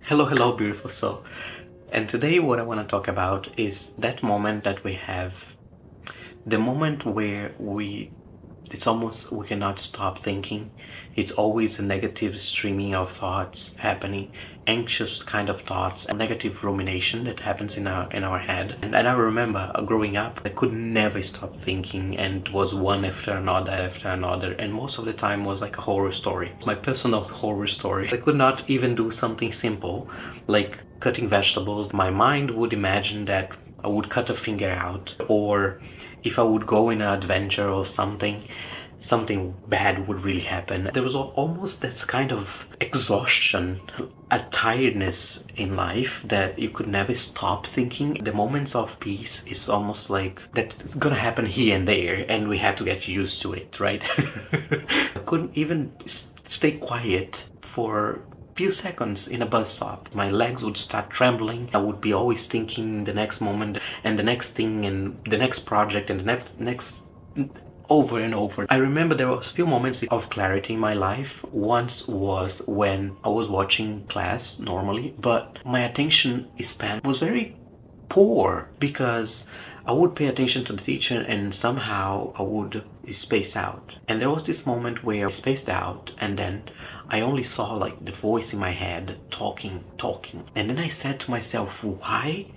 Hello, beautiful soul. And today, what I want to talk about is that moment that we have, the moment where it's almost we cannot stop thinking. It's always a negative streaming of thoughts happening, anxious kind of thoughts, and negative rumination that happens in our head. And I remember growing up, I could never stop thinking, and it was one after another, and most of the time was like a horror story. My personal horror story. I could not even do something simple like cutting vegetables. My mind would imagine that I would cut a finger out, or if I would go in an adventure or something bad would really happen. There was almost this kind of exhaustion, a tiredness in life that you could never stop thinking. The moments of peace is almost like that it's gonna happen here and there, and we have to get used to it, right? I couldn't even stay quiet for few seconds in a bus stop. My legs would start trembling. I would be always thinking the next moment and the next thing and the next project and the next over and over. I remember there was few moments of clarity in my life. Once was when I was watching class normally, but my attention span was very poor because I would pay attention to the teacher and somehow I would space out. And there was this moment where I spaced out, and then I only saw like the voice in my head talking. And then I said to myself, why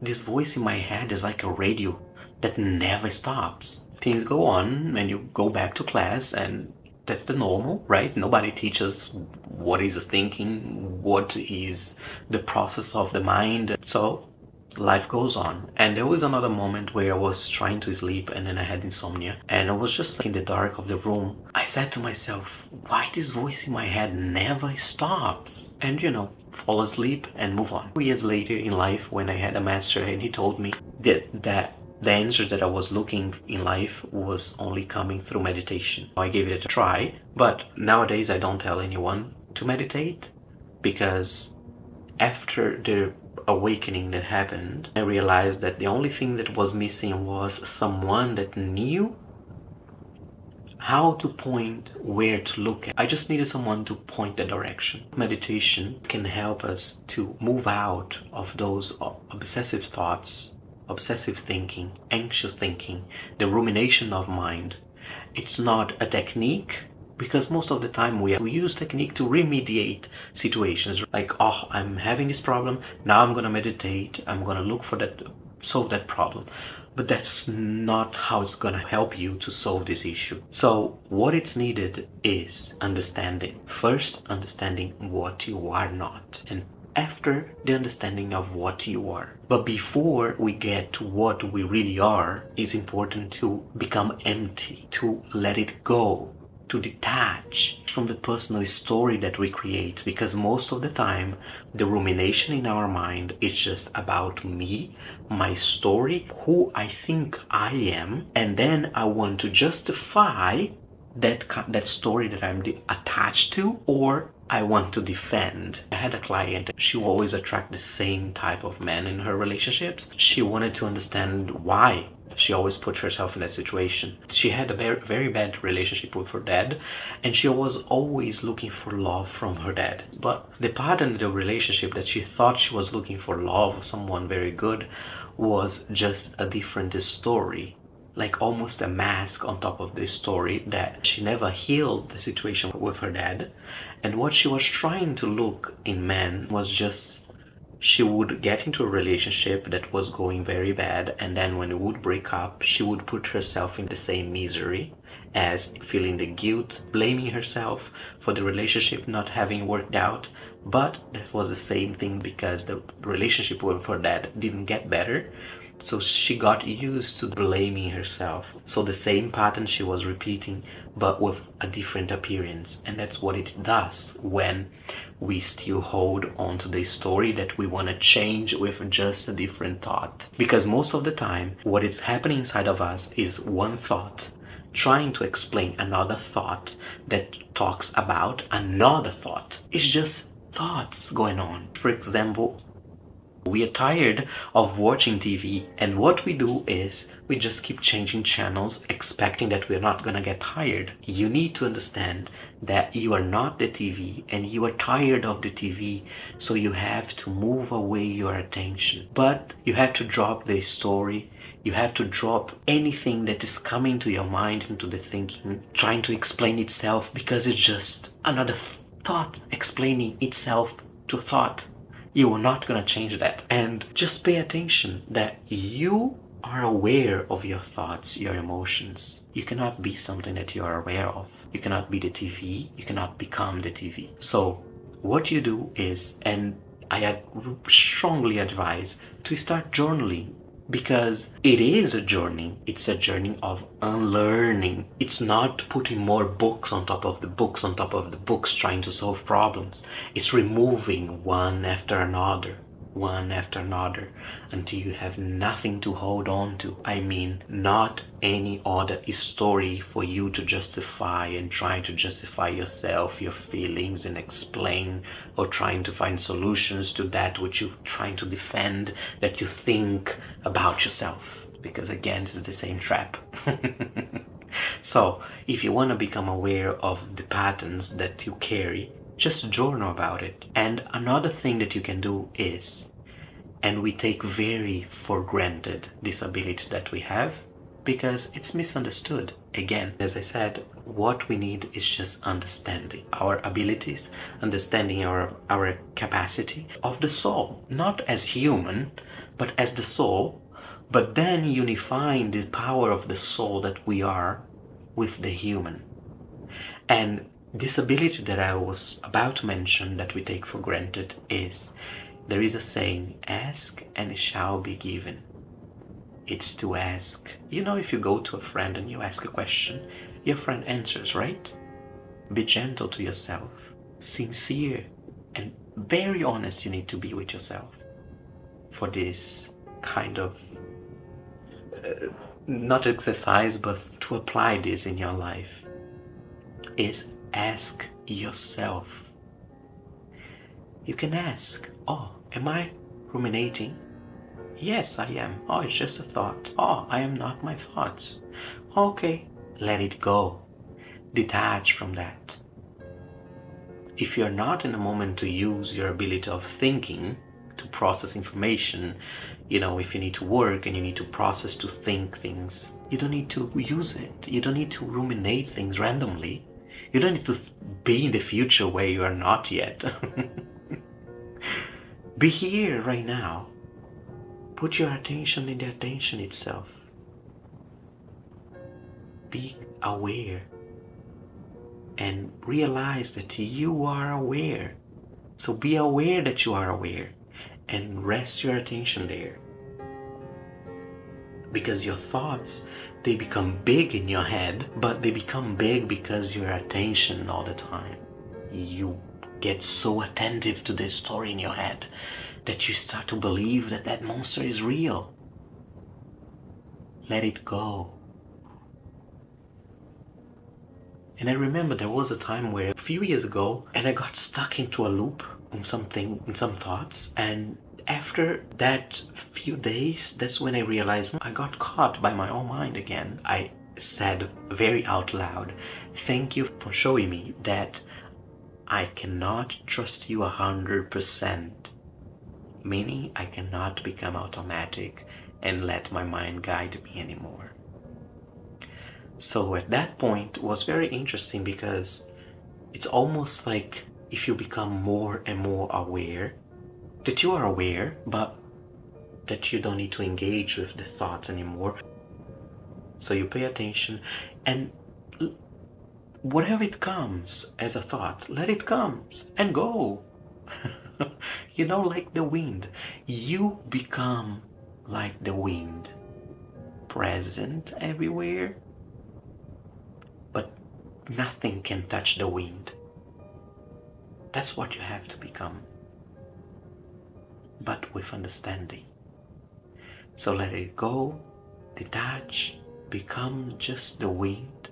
this voice in my head is like a radio that never stops? Things go on and you go back to class, and that's the normal, right? Nobody teaches what is thinking, what is the process of the mind. So life goes on. And there was another moment where I was trying to sleep and then I had insomnia and I was just like in the dark of the room. I said to myself, why this voice in my head never stops? And fall asleep and move on. 2 years later in life, when I had a master and he told me that the answer that I was looking in life was only coming through meditation. I gave it a try, but nowadays I don't tell anyone to meditate because after the awakening that happened, I realized that the only thing that was missing was someone that knew how to point, where to look at. I just needed someone to point the direction. Meditation can help us to move out of those obsessive thoughts, obsessive thinking, anxious thinking, the rumination of mind. It's not a technique, because most of the time we use technique to remediate situations. Like, oh, I'm having this problem, now I'm gonna meditate, I'm gonna look for that, solve that problem. But that's not how it's gonna help you to solve this issue. So what it's needed is understanding. First, understanding what you are not, and after the understanding of what you are. But before we get to what we really are, it's important to become empty, to let it go, to detach from the personal story that we create, because most of the time the rumination in our mind is just about me, my story, who I think I am, and then I want to justify that story that I'm attached to, or I want to defend. I had a client, she will always attract the same type of men in her relationships. She wanted to understand why she always put herself in that situation. She had a very, very bad relationship with her dad, and she was always looking for love from her dad. But the part in the relationship that she thought she was looking for love, someone very good, was just a different story. Like almost a mask on top of this story, that she never healed the situation with her dad. And what she was trying to look in men was just, she would get into a relationship that was going very bad, and then when it would break up, she would put herself in the same misery as feeling the guilt, blaming herself for the relationship not having worked out. But that was the same thing because the relationship with her dad didn't get better. So she got used to blaming herself. So the same pattern she was repeating, but with a different appearance. And that's what it does when we still hold on to the story that we want to change with just a different thought. Because most of the time, what is happening inside of us is one thought trying to explain another thought that talks about another thought. It's just thoughts going on. For example, We are tired of watching TV, and what we do is we just keep changing channels expecting that we're not gonna get tired. You need to understand that you are not the TV and you are tired of the TV, so you have to move away your attention. But you have to drop the story, you have to drop anything that is coming to your mind into the thinking, trying to explain itself, because it's just another thought explaining itself to thought. You are not going to change that. And just pay attention that you are aware of your thoughts, your emotions. You cannot be something that you are aware of. You cannot be the TV. You cannot become the TV. So what you do is, and I strongly advise to start journaling, because it is a journey. It's a journey of unlearning. It's not putting more books on top of the books on top of the books trying to solve problems. It's removing one after another, until you have nothing to hold on to. I mean, not any other story for you to justify and try to justify yourself, your feelings, and explain, or trying to find solutions to that which you're trying to defend, that you think about yourself. Because again, this is the same trap. So if you want to become aware of the patterns that you carry, just journal about it. And another thing that you can do is, and we take very for granted this ability that we have, because it's misunderstood. Again, as I said, what we need is just understanding our abilities, understanding our capacity of the soul, not as human, but as the soul, but then unifying the power of the soul that we are with the human. And this ability that I was about to mention that we take for granted is, there is a saying, ask and it shall be given. It's to ask. You know, if you go to a friend and you ask a question, your friend answers, right? Be gentle to yourself, sincere and very honest you need to be with yourself for this kind of, not exercise, but to apply this in your life, is ask yourself. You can ask, oh, am I ruminating? Yes, I am. Oh, it's just a thought. Oh, I am not my thoughts. Okay, let it go. Detach from that. If you're not in a moment to use your ability of thinking to process information, you know, if you need to work and you need to process to think things, you don't need to use it. You don't need to ruminate things randomly. You don't need to be in the future where you are not yet. Be here right now. Put your attention in the attention itself. Be aware and realize that you are aware. So be aware that you are aware and rest your attention there. Because your thoughts, they become big in your head, but they become big because your attention all the time. You get so attentive to this story in your head that you start to believe that that monster is real. Let it go. And I remember there was a time where, a few years ago, and I got stuck into a loop on something, in some thoughts, and after that few days, that's when I realized I got caught by my own mind again. I said very out loud, thank you for showing me that I cannot trust you 100%. Meaning I cannot become automatic and let my mind guide me anymore. So at that point it was very interesting, because it's almost like if you become more and more aware that you are aware, but that you don't need to engage with the thoughts anymore. So you pay attention, and whatever it comes as a thought, let it come and go. You know, like the wind. You become like the wind, present everywhere, but nothing can touch the wind. That's what you have to become, but with understanding. So let it go, detach, become just the wind,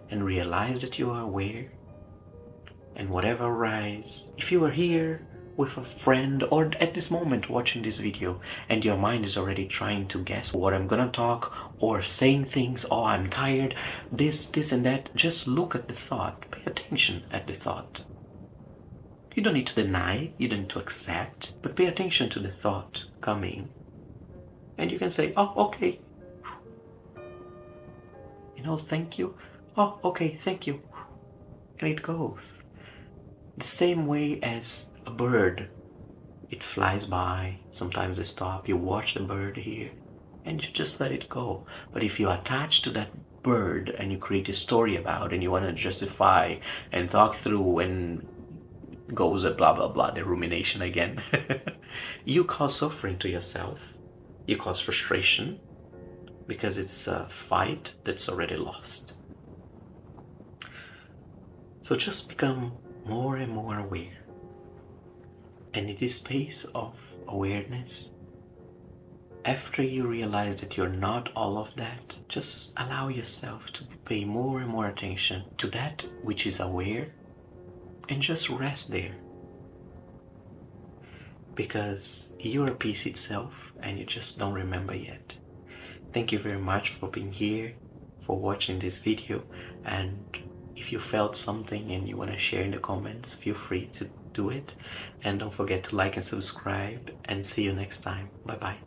and realize that you are aware. And whatever arises, if you are here with a friend, or at this moment watching this video, and your mind is already trying to guess what I'm gonna talk, or saying things, oh, I'm tired, this and that, just look at the thought. Pay attention at the thought. You don't need to deny, you don't need to accept, but pay attention to the thought coming. And you can say, oh, okay. Thank you. Oh, okay, thank you. And it goes. The same way as a bird. It flies by, sometimes they stop, you watch the bird here, and you just let it go. But if you attach to that bird and you create a story about it, and you want to justify and talk through, and goes a blah blah blah, the rumination again, you cause suffering to yourself, you cause frustration, because it's a fight that's already lost. So just become more and more aware. And in this space of awareness, after you realize that you're not all of that, just allow yourself to pay more and more attention to that which is aware, and just rest there. Because you're peace itself and you just don't remember yet. Thank you very much for being here, for watching this video, and if you felt something and you want to share in the comments, feel free to do it, and don't forget to like and subscribe, and see you next time. Bye bye.